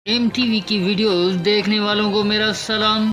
M T V کی videos دیکھنے والوں کو میرا سلام۔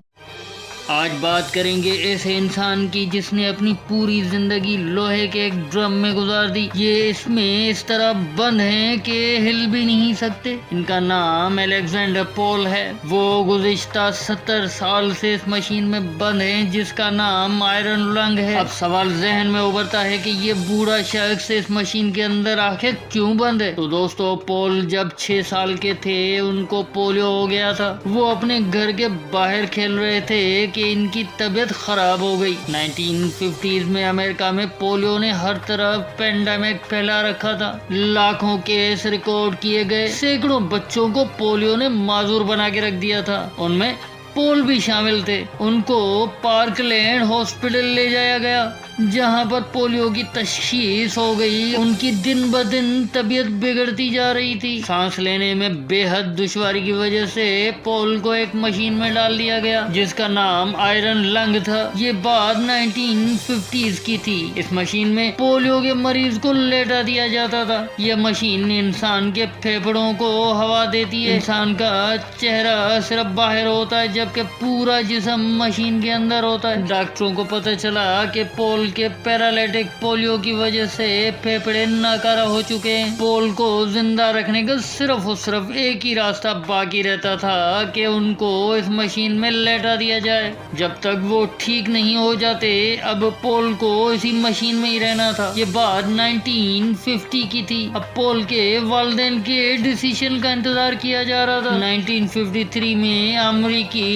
آج بات کریں گے ایسے انسان کی جس نے اپنی پوری زندگی لوہے کے ایک ڈرم میں گزار دی۔ یہ اس میں اس طرح بند ہیں کہ ہل بھی نہیں سکتے۔ ان کا نام الیگزینڈر پول ہے۔ وہ گزشتہ 70 سال سے اس مشین میں بند ہیں جس کا نام آئرن لنگ ہے۔ اب سوال ذہن میں ابھرتا ہے کہ یہ بوڑھا شخص اس مشین کے اندر آخر کیوں بند ہے؟ تو دوستو، پول جب 6 سال کے تھے ان کو پولیو ہو گیا تھا۔ وہ اپنے گھر کے باہر کھیل رہے تھے کہ ان کی طبیعت خراب ہو گئی۔ 1950s میں امریکہ میں پولیو نے ہر طرف پینڈیمک پھیلا رکھا تھا۔ لاکھوں کیس ریکارڈ کیے گئے، سینکڑوں بچوں کو پولیو نے معذور بنا کے رکھ دیا تھا۔ ان میں پول بھی شامل تھے۔ ان کو پارک لینڈ ہاسپٹل لے جایا گیا جہاں پر پولیو کی تشخیص ہو گئی۔ ان کی دن بدن طبیعت بگڑتی جا رہی تھی۔ سانس لینے میں بے حد دشواری کی وجہ سے پول کو ایک مشین میں ڈال دیا گیا جس کا نام آئرن لنگ تھا۔ یہ بات 1950s کی تھی۔ اس مشین میں پولیو کے مریض کو لیٹا دیا جاتا تھا۔ یہ مشین انسان کے پھیپھڑوں کو ہوا دیتی ہے۔ انسان کا چہرہ صرف باہر ہوتا ہے جبکہ پورا جسم مشین کے اندر ہوتا ہے۔ ڈاکٹروں کو پتہ چلا کہ پول کے پیرالیٹک پولیو کی وجہ سے پھیپھڑے ناکارہ ہو چکے ہیں۔ پول کو زندہ رکھنے کا صرف اور صرف ایک ہی راستہ باقی رہتا تھا کہ ان کو اس مشین میں لیٹا دیا جائے جب تک وہ ٹھیک نہیں ہو جاتے۔ اب پول کو اسی مشین میں ہی رہنا تھا۔ یہ بات 1950 کی تھی۔ اب پول کے والدین کے ڈیسیشن کا انتظار کیا جا رہا تھا۔ 1953 میں امریکی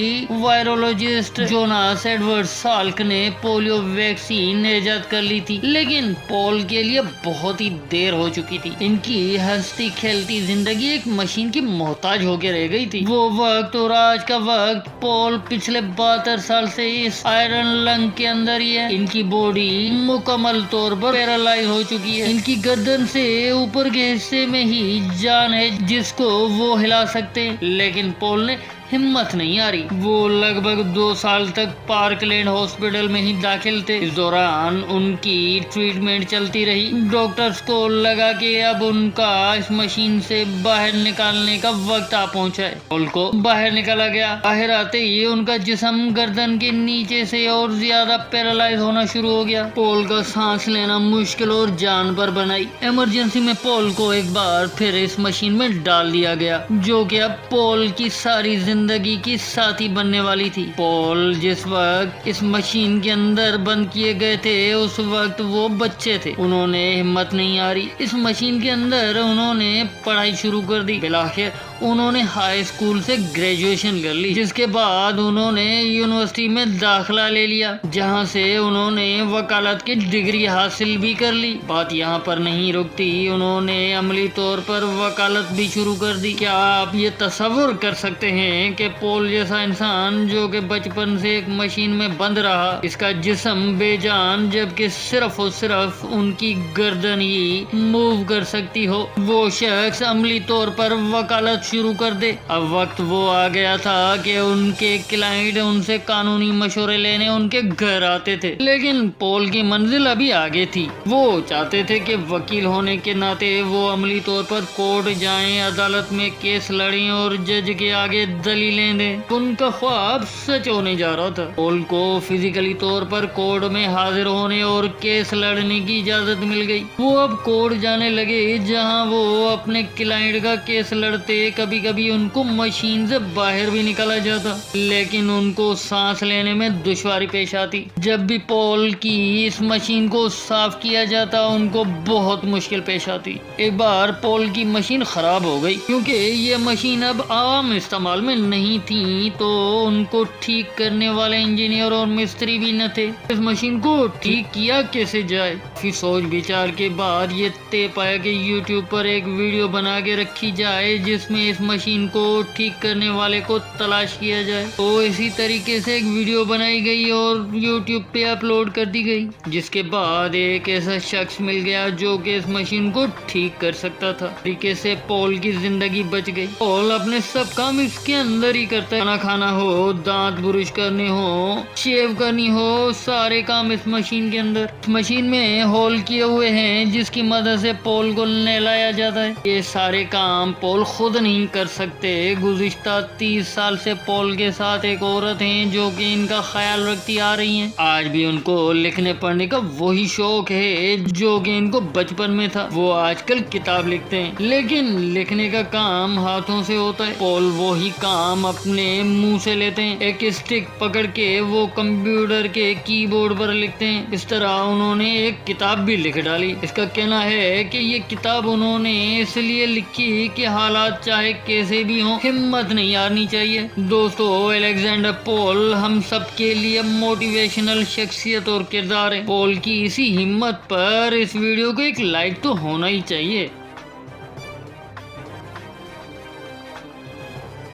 وائرولوجسٹ جوناس ایڈورڈ سالک نے پولیو ویکسین ایجاد کر لی تھی، لیکن پول کے لیے بہت ہی دیر ہو چکی تھی۔ ان کی ہنستی کھیلتی زندگی ایک مشین کی محتاج ہو کے رہ گئی تھی۔ وہ وقت اور آج کا وقت پول پچھلے 72 سال سے اس آئرن لنگ کے اندر ہی ہے۔ ان کی باڈی مکمل طور پر پیرالائز ہو چکی ہے۔ ان کی گردن سے اوپر کے حصے میں ہی جان ہے جس کو وہ ہلا سکتے ہیں، لیکن پول نے ہمت نہیں آ رہی۔ وہ لگ بھگ 2 سال تک پارک لینڈ ہاسپٹل میں ہی داخل تھے۔ اس دوران ان کی ٹریٹمنٹ چلتی رہی۔ ڈاکٹرز کو لگا کہ اب ان کا اس مشین سے باہر نکالنے کا وقت آ پہنچا ہے۔ پول کو باہر نکالا گیا۔ باہر آتے ہی ان کا جسم گردن کے نیچے سے اور زیادہ پیرالائز ہونا شروع ہو گیا۔ پول کا سانس لینا مشکل اور جان پر بنائی۔ ایمرجنسی میں پول کو ایک بار پھر اس مشین میں ڈال دیا گیا جو کہ اب پول کی ساری زندگی کی ساتھی بننے والی تھی۔ پول جس وقت اس مشین کے اندر بند کیے گئے تھے اس وقت وہ بچے تھے۔ انہوں نے ہمت نہیں ہاری۔ اس مشین کے اندر انہوں نے پڑھائی شروع کر دی۔ بالآخر انہوں نے ہائی اسکول سے گریجویشن کر لی، جس کے بعد انہوں نے یونیورسٹی میں داخلہ لے لیا جہاں سے انہوں نے وکالت کی ڈگری حاصل بھی کر لی۔ بات یہاں پر نہیں رکتی، انہوں نے عملی طور پر وکالت بھی شروع کر دی۔ کیا آپ یہ تصور کر سکتے ہیں کہ پول جیسا انسان جو کہ بچپن سے ایک مشین میں بند رہا، اس کا جسم بے جان جبکہ صرف اور صرف ان کی گردن ہی موو کر سکتی ہو، وہ شخص عملی طور پر وکالت شروع کر دے؟ اب وقت وہ آ گیا تھا کہ ان کے کلائنٹ ان سے قانونی مشورے لینے ان کے گھر آتے تھے، لیکن پول کی منزل ابھی آگے تھی۔ وہ چاہتے تھے کہ وکیل ہونے کے ناطے وہ عملی طور پر کورٹ جائیں، عدالت میں کیس لڑیں اور جج کے آگے دلیلیں دیں۔ ان کا خواب سچ ہونے جا رہا تھا۔ پول کو فزیکلی طور پر کورٹ میں حاضر ہونے اور کیس لڑنے کی اجازت مل گئی۔ وہ اب کورٹ جانے لگے جہاں وہ اپنے کلائنٹ کا کیس لڑتے۔ کبھی کبھی ان کو مشین سے باہر بھی نکالا جاتا، لیکن ان کو سانس لینے میں دشواری پیش آتی۔ جب بھی پول کی اس مشین کو صاف کیا جاتا ان کو بہت مشکل پیش آتی۔ ایک بار پول کی مشین خراب ہو گئی کیونکہ یہ مشین اب عام استعمال میں نہیں تھی، تو ان کو ٹھیک کرنے والے انجینئر اور مستری بھی نہ تھے۔ اس مشین کو ٹھیک کیا کیسے جائے؟ پھر سوچ بچار کے بعد یہ طے پایا کہ یوٹیوب پر ایک ویڈیو بنا کے رکھی جائے جس میں اس مشین کو ٹھیک کرنے والے کو تلاش کیا جائے۔ تو اسی طریقے سے ایک ویڈیو بنائی گئی اور یوٹیوب پہ اپلوڈ کر دی گئی، جس کے بعد ایک ایسا شخص مل گیا جو کہ اس مشین کو ٹھیک کر سکتا تھا۔ طریقے سے پول کی زندگی بچ گئی۔ پول اپنے سب کام اس کے اندر ہی کرتا ہے۔ کھانا کھانا ہو، دانت برش کرنے ہو، شیو کرنی ہو، سارے کام اس مشین کے اندر۔ اس مشین میں ہول کیے ہوئے ہیں جس کی مدد سے پول کو نہلایا جاتا ہے۔ یہ سارے کام پول خود نہیں نہیں کر سکتے۔ گزشتہ 30 سال سے پول کے ساتھ ایک عورت ہیں جو کہ ان کا خیال رکھتی آ رہی ہیں۔ آج بھی ان کو لکھنے پڑھنے کا وہی شوق ہے جو کہ ان کو بچپن میں تھا۔ وہ آج کل کتاب لکھتے ہیں، لیکن لکھنے کا کام ہاتھوں سے ہوتا ہے۔ پول وہی کام اپنے منہ سے لیتے ہیں۔ ایک اسٹک پکڑ کے وہ کمپیوٹر کے کی بورڈ پر لکھتے ہیں۔ اس طرح انہوں نے ایک کتاب بھی لکھ ڈالی۔ اس کا کہنا ہے کہ یہ کتاب انہوں نے اس لیے لکھی کہ حالات چاہے کیسے بھی ہوں، ہمت نہیں ہارنی چاہیے۔ دوستو، الیگزینڈر پول ہم سب کے لیے موٹیویشنل شخصیت اور کردار ہے۔ پول کی اسی ہمت پر اس ویڈیو کو ایک لائک تو ہونا ہی چاہیے۔